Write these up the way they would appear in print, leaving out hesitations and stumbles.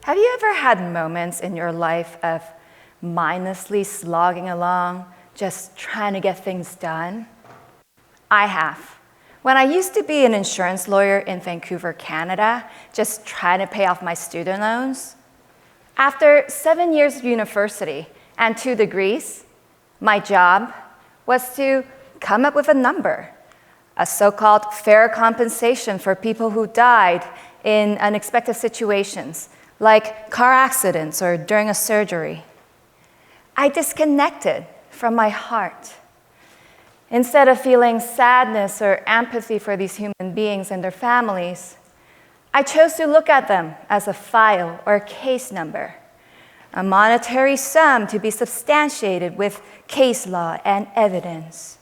Have you ever had moments in your life of mindlessly slogging along, just trying to get things done? I have. When I used to be an insurance lawyer in Vancouver, Canada, just trying to pay off my student loans, after 7 years of university and 2 degrees, my job was to come up with a number, a so-called fair compensation for people who died in unexpected situations, like car accidents or during a surgery. I disconnected from my heart. Instead of feeling sadness or empathy for these human beings and their families, I chose to look at them as a file or a case number, a monetary sum to be substantiated with case law and evidence.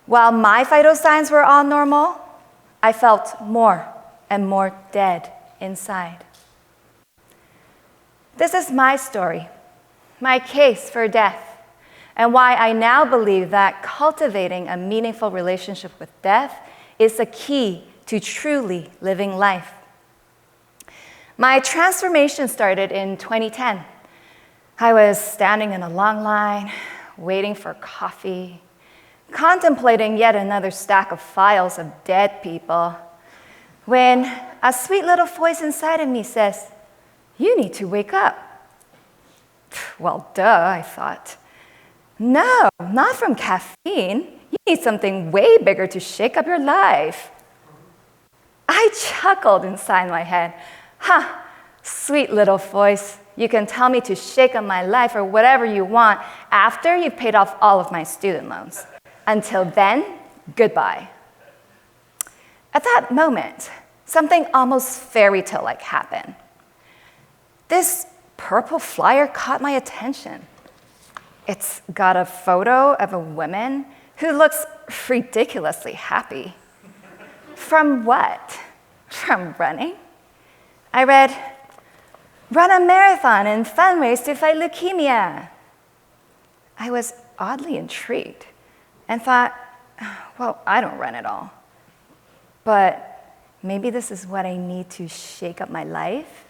While my vital signs were all normal, I felt more and more dead inside. This is my story, my case for death, and why I now believe that cultivating a meaningful relationship with death is the key to truly living life. My transformation started in 2010. I was standing in a long line, waiting for coffee, contemplating yet another stack of files of dead people, when a sweet little voice inside of me says, "You need to wake up." Well, duh, I thought. No, not from caffeine. You need something way bigger to shake up your life. I chuckled inside my head. Sweet little voice, you can tell me to shake up my life or whatever you want after you've paid off all of my student loans. Until then, goodbye. At that moment, something almost fairy tale-like happened. This purple flyer caught my attention. It's got a photo of a woman who looks ridiculously happy. From what? From running? I read, "Run a marathon and fundraise to fight leukemia." I was oddly intrigued and thought, well, I don't run at all. But maybe this is what I need to shake up my life.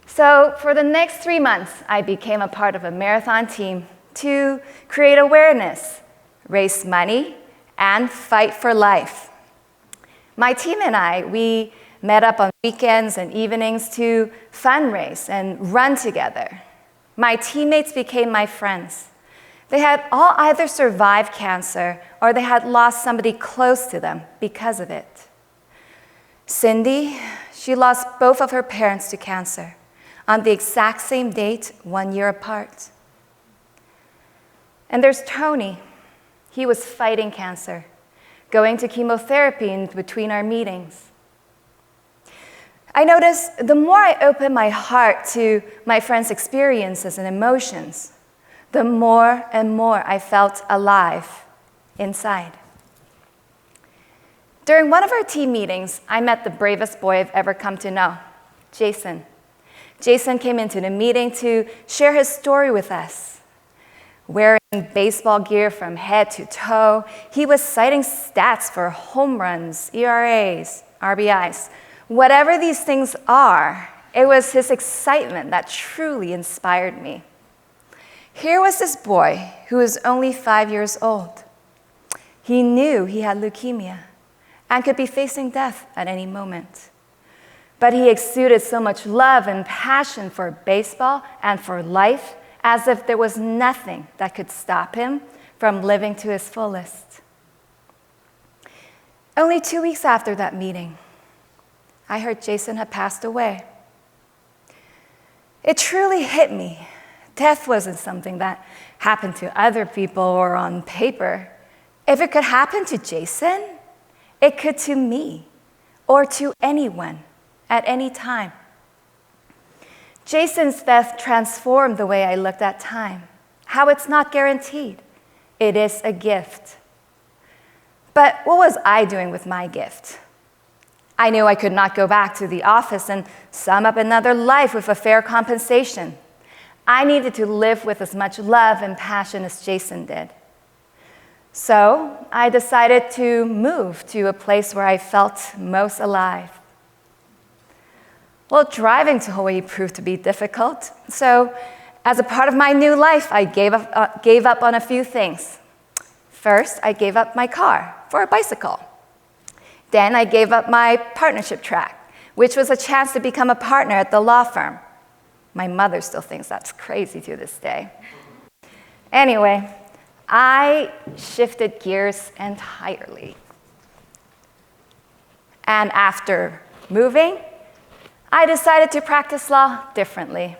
So for the next 3 months, I became a part of a marathon team to create awareness, raise money, and fight for life. My team and I, we met up on weekends and evenings to fundraise and run together. My teammates became my friends. They had all either survived cancer or they had lost somebody close to them because of it. Cindy, she lost both of her parents to cancer on the exact same date, 1 year apart. And there's Tony. He was fighting cancer, going to chemotherapy in between our meetings. I noticed the more I opened my heart to my friends' experiences and emotions, the more and more I felt alive inside. During one of our team meetings, I met the bravest boy I've ever come to know, Jason. Jason came into the meeting to share his story with us. Wearing baseball gear from head to toe, he was citing stats for home runs, ERAs, RBIs. Whatever these things are, it was his excitement that truly inspired me. Here was this boy who was only 5 years old. He knew he had leukemia and could be facing death at any moment. But he exuded so much love and passion for baseball and for life, as if there was nothing that could stop him from living to his fullest. Only 2 weeks after that meeting, I heard Jason had passed away. It truly hit me. Death wasn't something that happened to other people or on paper. If it could happen to Jason, it could to me or to anyone at any time. Jason's death transformed the way I looked at time, how it's not guaranteed. It is a gift. But what was I doing with my gift? I knew I could not go back to the office and sum up another life with a fair compensation. I needed to live with as much love and passion as Jason did. So I decided to move to a place where I felt most alive. Well, driving to Hawaii proved to be difficult. So as a part of my new life, I gave up on a few things. First, I gave up my car for a bicycle. Then I gave up my partnership track, which was a chance to become a partner at the law firm. My mother still thinks that's crazy to this day. Anyway, I shifted gears entirely. And after moving, I decided to practice law differently.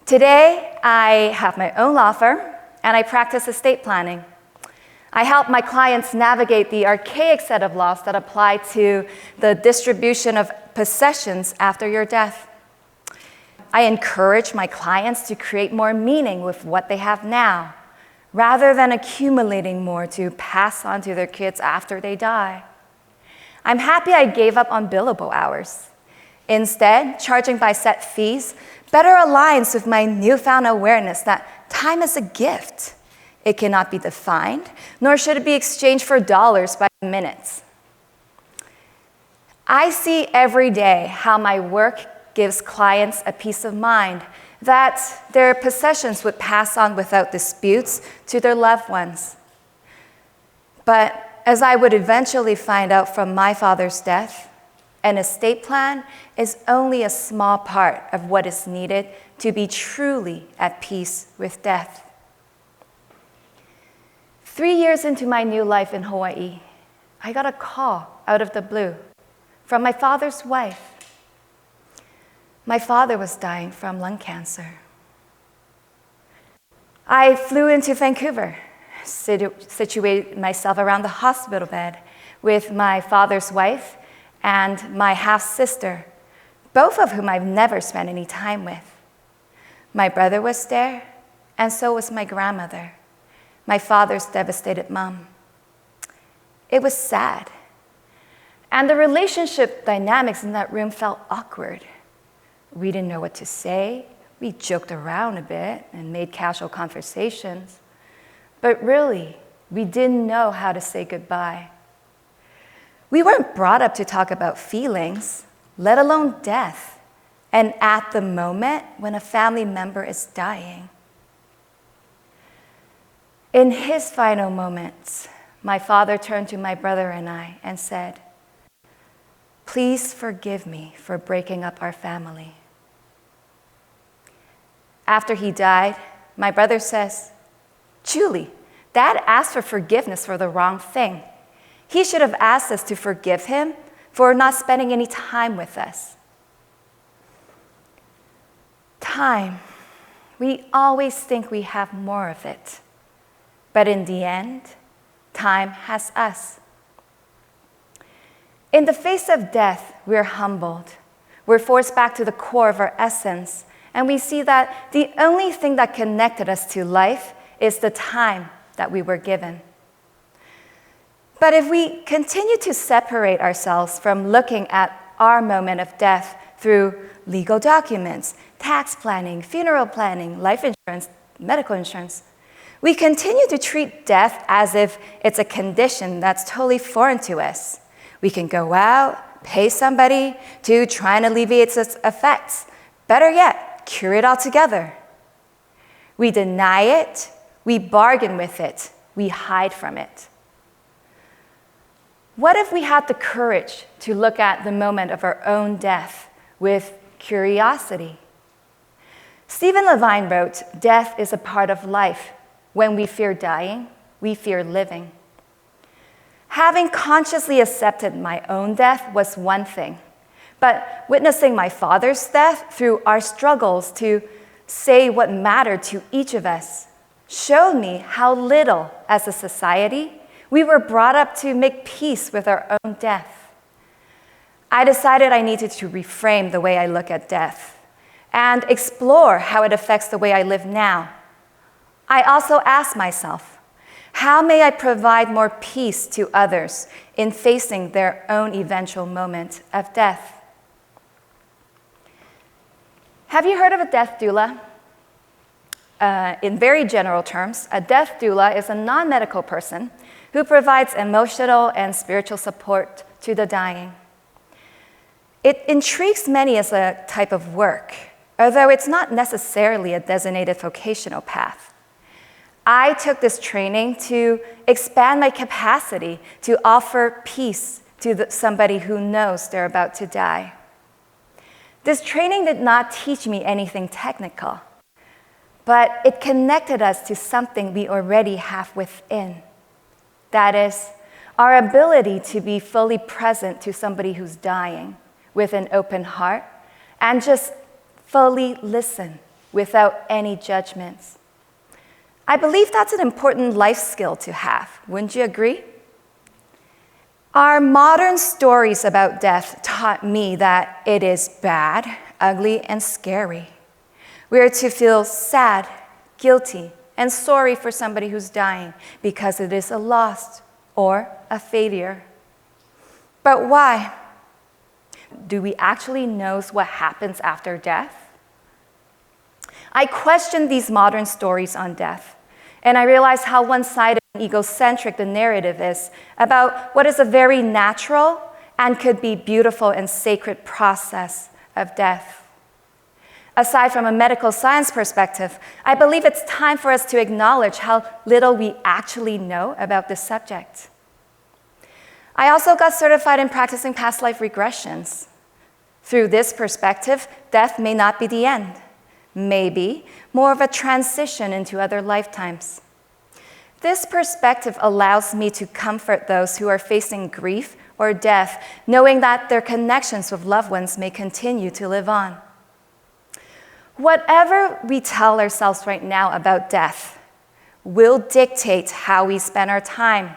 Today, I have my own law firm, and I practice estate planning. I help my clients navigate the archaic set of laws that apply to the distribution of possessions after your death. I encourage my clients to create more meaning with what they have now, rather than accumulating more to pass on to their kids after they die. I'm happy I gave up on billable hours. Instead, charging by set fees better aligns with my newfound awareness that time is a gift. It cannot be defined, nor should it be exchanged for dollars by minutes. I see every day how my work gives clients a peace of mind that their possessions would pass on without disputes to their loved ones. But as I would eventually find out from my father's death, an estate plan is only a small part of what is needed to be truly at peace with death. 3 years into my new life in Hawaii, I got a call out of the blue from my father's wife. My father was dying from lung cancer. I flew into Vancouver, situated myself around the hospital bed with my father's wife and my half-sister, both of whom I've never spent any time with. My brother was there, and so was my grandmother, my father's devastated mom. It was sad, and the relationship dynamics in that room felt awkward. We didn't know what to say. We joked around a bit and made casual conversations. But really, we didn't know how to say goodbye. We weren't brought up to talk about feelings, let alone death, and at the moment when a family member is dying. In his final moments, my father turned to my brother and I and said, "Please forgive me for breaking up our family." After he died, my brother says, "Julie, Dad asked for forgiveness for the wrong thing. He should have asked us to forgive him for not spending any time with us." Time. We always think we have more of it. But in the end, time has us. In the face of death, we're humbled. We're forced back to the core of our essence, and we see that the only thing that connected us to life is the time that we were given. But if we continue to separate ourselves from looking at our moment of death through legal documents, tax planning, funeral planning, life insurance, medical insurance, we continue to treat death as if it's a condition that's totally foreign to us. We can go out, pay somebody to try and alleviate its effects. Better yet, cure it altogether. We deny it, we bargain with it, we hide from it. What if we had the courage to look at the moment of our own death with curiosity? Stephen Levine wrote, "Death is a part of life. When we fear dying, we fear living." Having consciously accepted my own death was one thing, but witnessing my father's death through our struggles to say what mattered to each of us showed me how little, as a society, we were brought up to make peace with our own death. I decided I needed to reframe the way I look at death and explore how it affects the way I live now. I also asked myself, how may I provide more peace to others in facing their own eventual moment of death? Have you heard of a death doula? In very general terms, a death doula is a non-medical person who provides emotional and spiritual support to the dying. It intrigues many as a type of work, although it's not necessarily a designated vocational path. I took this training to expand my capacity to offer peace to somebody who knows they're about to die. This training did not teach me anything technical, but it connected us to something we already have within. That is, our ability to be fully present to somebody who's dying with an open heart and just fully listen without any judgments. I believe that's an important life skill to have. Wouldn't you agree? Our modern stories about death taught me that it is bad, ugly, and scary. We are to feel sad, guilty, and sorry for somebody who's dying because it is a loss or a failure. But why? Do we actually know what happens after death? I questioned these modern stories on death, and I realized how one-sided and egocentric the narrative is about what is a very natural and could be beautiful and sacred process of death. Aside from a medical science perspective, I believe it's time for us to acknowledge how little we actually know about this subject. I also got certified in practicing past life regressions. Through this perspective, death may not be the end. Maybe more of a transition into other lifetimes. This perspective allows me to comfort those who are facing grief or death, knowing that their connections with loved ones may continue to live on. Whatever we tell ourselves right now about death will dictate how we spend our time.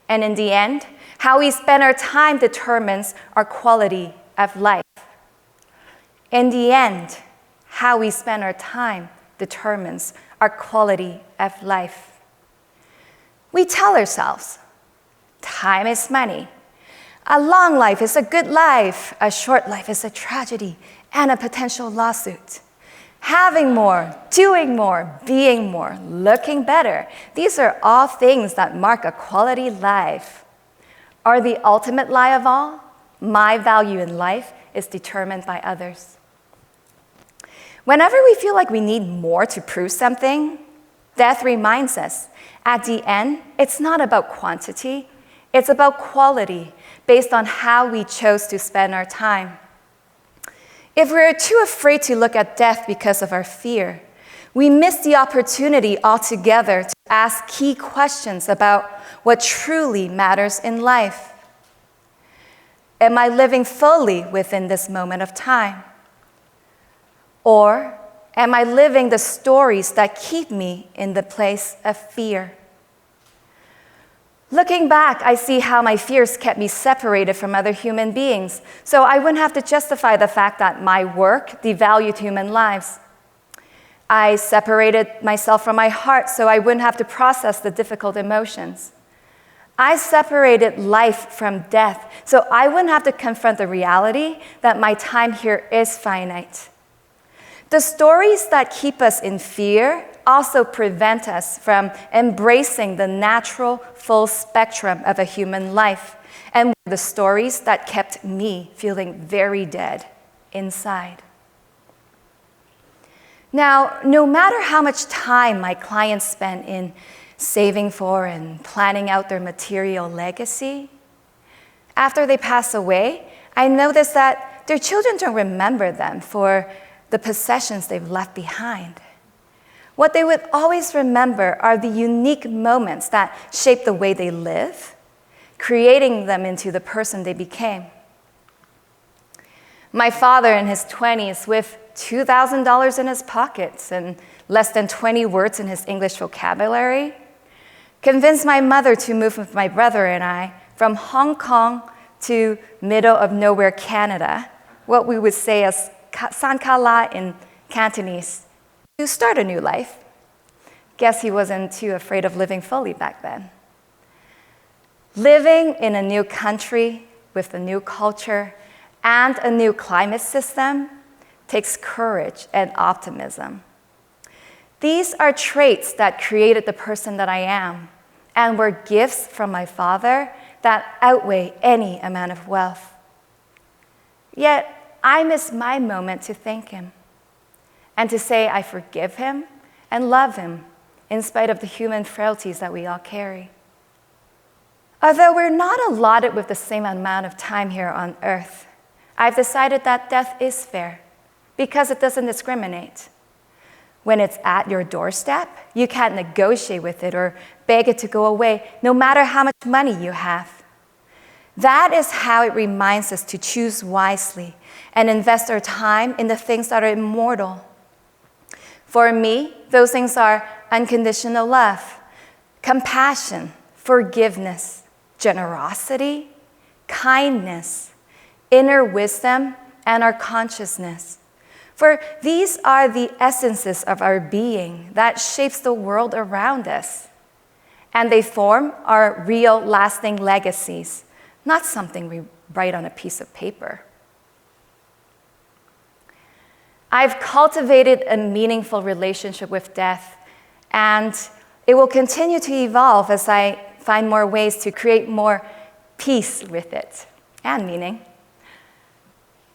And in the end, how we spend our time determines our quality of life. In the end, how we spend our time determines our quality of life. We tell ourselves, time is money. A long life is a good life. A short life is a tragedy and a potential lawsuit. Having more, doing more, being more, looking better. These are all things that mark a quality life. Or the ultimate lie of all, my value in life is determined by others. Whenever we feel like we need more to prove something, death reminds us, at the end, it's not about quantity, it's about quality based on how we chose to spend our time. If we're too afraid to look at death because of our fear, we miss the opportunity altogether to ask key questions about what truly matters in life. Am I living fully within this moment of time? Or am I living the stories that keep me in the place of fear? Looking back, I see how my fears kept me separated from other human beings, so I wouldn't have to justify the fact that my work devalued human lives. I separated myself from my heart so I wouldn't have to process the difficult emotions. I separated life from death so I wouldn't have to confront the reality that my time here is finite. The stories that keep us in fear also prevent us from embracing the natural, full spectrum of a human life, and the stories that kept me feeling very dead inside. Now, no matter how much time my clients spend in saving for and planning out their material legacy, after they pass away, I notice that their children don't remember them for the possessions they've left behind. What they would always remember are the unique moments that shape the way they live, creating them into the person they became. My father in his 20s, with $2,000 in his pockets and less than 20 words in his English vocabulary, convinced my mother to move with my brother and I from Hong Kong to middle of nowhere Canada, what we would say as San Kala in Cantonese, to start a new life. Guess he wasn't too afraid of living fully back then. Living in a new country with a new culture and a new climate system takes courage and optimism. These are traits that created the person that I am and were gifts from my father that outweigh any amount of wealth. Yet, I miss my moment to thank him and to say I forgive him and love him in spite of the human frailties that we all carry. Although we're not allotted with the same amount of time here on earth, I've decided that death is fair because it doesn't discriminate. When it's at your doorstep, you can't negotiate with it or beg it to go away, no matter how much money you have. That is how it reminds us to choose wisely and invest our time in the things that are immortal. For me, those things are unconditional love, compassion, forgiveness, generosity, kindness, inner wisdom, and our consciousness. For these are the essences of our being that shapes the world around us. And they form our real lasting legacies, not something we write on a piece of paper. I've cultivated a meaningful relationship with death, and it will continue to evolve as I find more ways to create more peace with it and meaning.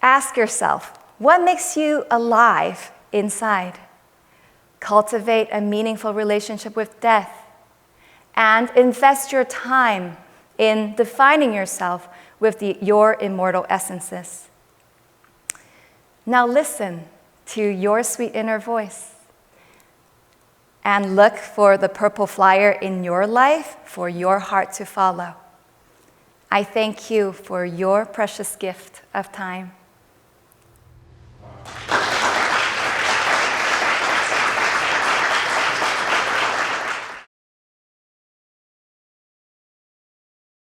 Ask yourself, what makes you alive inside? Cultivate a meaningful relationship with death and invest your time in defining yourself with your immortal essences. Now listen to your sweet inner voice and look for the purple flyer in your life for your heart to follow. I thank you for your precious gift of time.